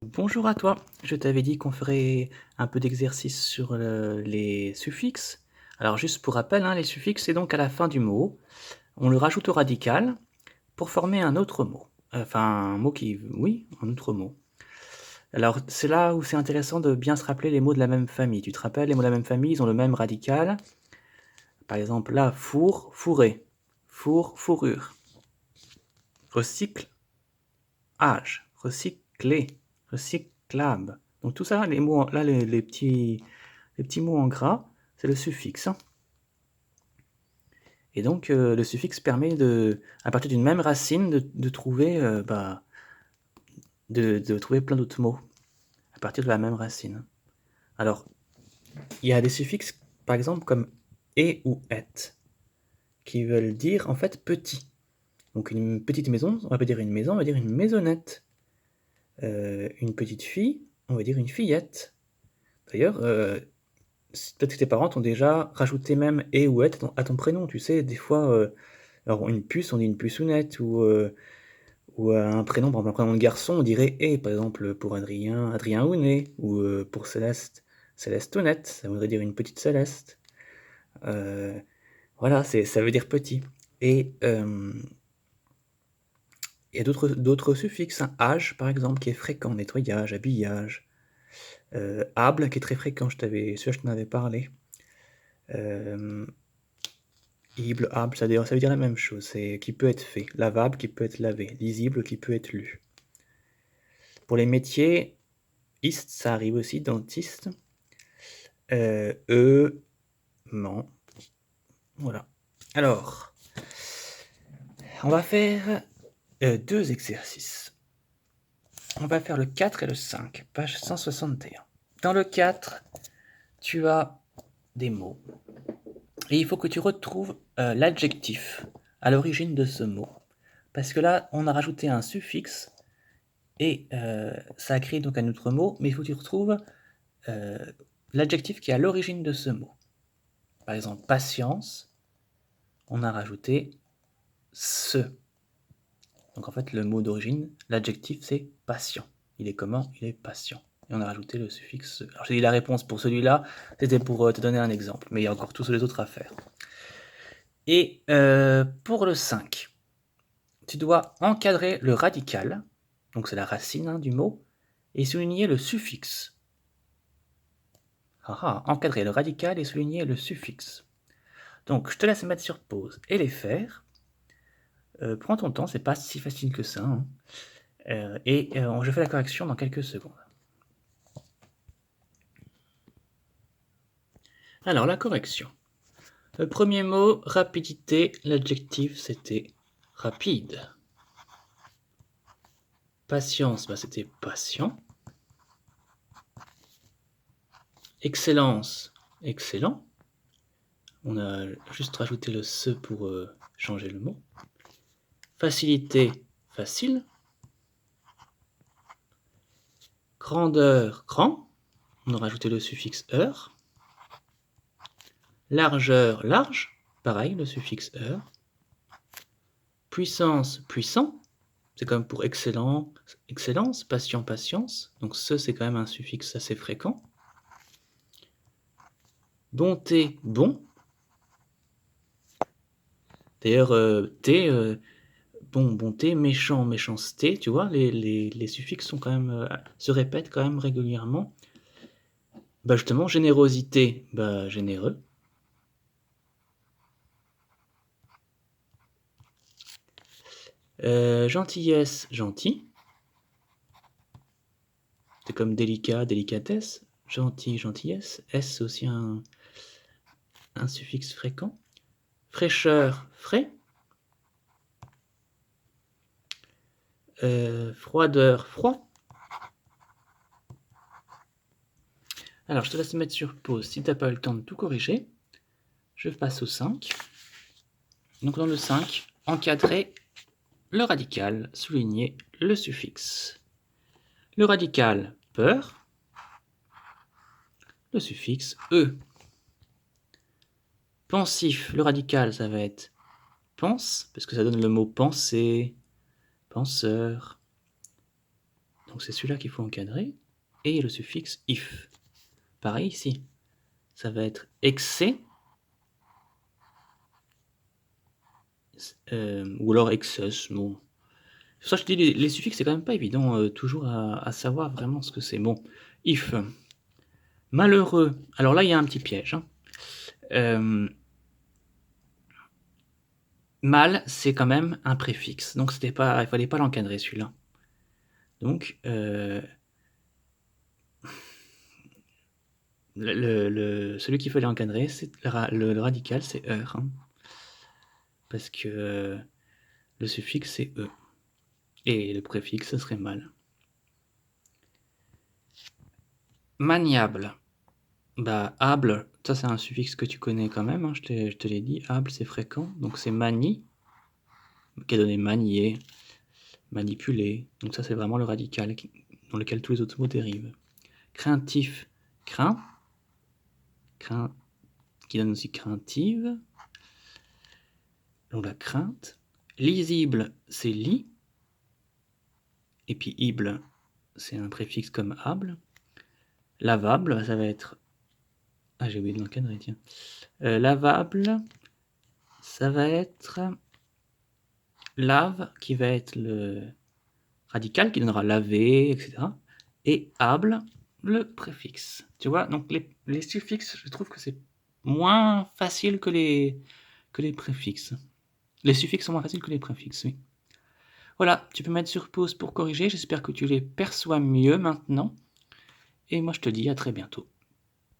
Bonjour à toi. Je t'avais dit qu'on ferait un peu d'exercice sur les suffixes. Alors juste pour rappel, hein, les suffixes, c'est donc à la fin du mot. On le rajoute au radical pour former un autre mot. Enfin, un mot qui... Oui, un autre mot. Alors c'est là où c'est intéressant de bien se rappeler les mots de la même famille. Tu te rappelles, les mots de la même famille, ils ont le même radical. Par exemple, là, four, fourré. Four, fourrure. Recycle, âge. Recycler, recyclable. Donc tout ça, les mots, là, les petits mots en gras, c'est le suffixe, hein. Et donc, le suffixe permet de, à partir d'une même racine, de trouver, de trouver plein d'autres mots à partir de la même racine. Alors, il y a des suffixes, par exemple, comme et ou et, qui veulent dire en fait petit. Donc, une petite maison, on va pas dire une maison, on va dire une maisonnette. Une petite fille, on va dire une fillette. D'ailleurs, peut-être que tes parents t'ont déjà rajouté même et ou et à ton prénom. Tu sais, des fois, alors une puce, on dit une puceounette, ou un prénom, par exemple un prénom de garçon, on dirait et, par exemple pour Adrien, Adrien Ounet, ou pour Céleste, Célestonette, ça voudrait dire une petite Céleste. Euh, voilà, ça veut dire petit. Et il y a d'autres suffixes, hein. Âge, par exemple, qui est fréquent, nettoyage, habillage. Able, qui est très fréquent, celui-là, je t'en avais parlé. Ible, able, ça veut dire la même chose, c'est qui peut être fait. Lavable, qui peut être lavé. Lisible, qui peut être lu. Pour les métiers, iste, ça arrive aussi, dentiste. Ment. Voilà. Alors, on va faire deux exercices. On va faire le 4 et le 5, page 161. Dans le 4, tu as des mots. Et il faut que tu retrouves l'adjectif à l'origine de ce mot. Parce que là, on a rajouté un suffixe et ça a créé donc un autre mot, mais il faut que tu retrouves l'adjectif qui est à l'origine de ce mot. Par exemple, patience, on a rajouté ce. Donc en fait, le mot d'origine, l'adjectif, c'est patient. Il est comment? Il est patient. Et on a rajouté le suffixe. Alors j'ai dit la réponse pour celui-là, c'était pour te donner un exemple, mais il y a encore tous les autres à faire. Et pour le 5, tu dois encadrer le radical, donc c'est la racine, hein, du mot, et souligner le suffixe. Encadrer le radical et souligner le suffixe. Donc je te laisse mettre sur pause et les faire. Prends ton temps, c'est pas si facile que ça, hein. Je fais la correction dans quelques secondes. Alors, la correction. Le premier mot, rapidité, l'adjectif, c'était rapide. Patience, c'était patient. Excellence, excellent. On a juste rajouté le ce pour changer le mot. Facilité, facile. Grandeur, grand. On a rajouté le suffixe heure. Largeur, large. Pareil, le suffixe heure. Puissance, puissant. C'est comme pour excellent, excellence, patient, patience. Donc ce, c'est quand même un suffixe assez fréquent. Bonté, bon. D'ailleurs, bonté, méchant, méchanceté, tu vois, les suffixes sont quand même, se répètent quand même régulièrement. Justement, générosité, généreux. Gentillesse, gentil. C'est comme délicat, délicatesse. Gentil, gentillesse. S, c'est aussi un suffixe fréquent. Fraîcheur, frais. Froideur, froid. Alors, je te laisse mettre sur pause si tu n'as pas eu le temps de tout corriger. Je passe au 5. Donc, dans le 5, encadrer le radical, souligner le suffixe. Le radical, peur. Le suffixe, e. Pensif, le radical, ça va être pense, parce que ça donne le mot penser, penseur. Donc c'est celui-là qu'il faut encadrer. Et le suffixe if. Pareil ici. Ça va être excès. Ou alors excess. Bon. Ça, je te dis, les suffixes, c'est quand même pas évident toujours à savoir vraiment ce que c'est. Bon, if. Malheureux. Alors là, il y a un petit piège. Mal, c'est quand même un préfixe. Donc il fallait pas l'encadrer celui-là. Donc celui qu'il fallait encadrer, c'est le radical, c'est heure. Hein, parce que le suffixe, c'est e. Et le préfixe, ce serait mal. Maniable. Bah, able, ça c'est un suffixe que tu connais quand même, hein, je te l'ai dit. Able, c'est fréquent. Donc c'est manie, qui a donné manier, manipuler. Donc ça c'est vraiment le radical dans lequel tous les autres mots dérivent. Craintif, craint, qui donne aussi craintive. Donc la crainte. Lisible, c'est lit. Et puis ible, c'est un préfixe comme able. Lavable, ça va être... Ah, j'ai oublié de l'encadrer, tiens. Lavable, ça va être... Lave, qui va être le radical, qui donnera laver, etc. Et able, le préfixe. Tu vois, donc les suffixes, je trouve que c'est moins facile que les préfixes. Les suffixes sont moins faciles que les préfixes, oui. Voilà, tu peux mettre sur pause pour corriger. J'espère que tu les perçois mieux maintenant. Et moi, je te dis à très bientôt.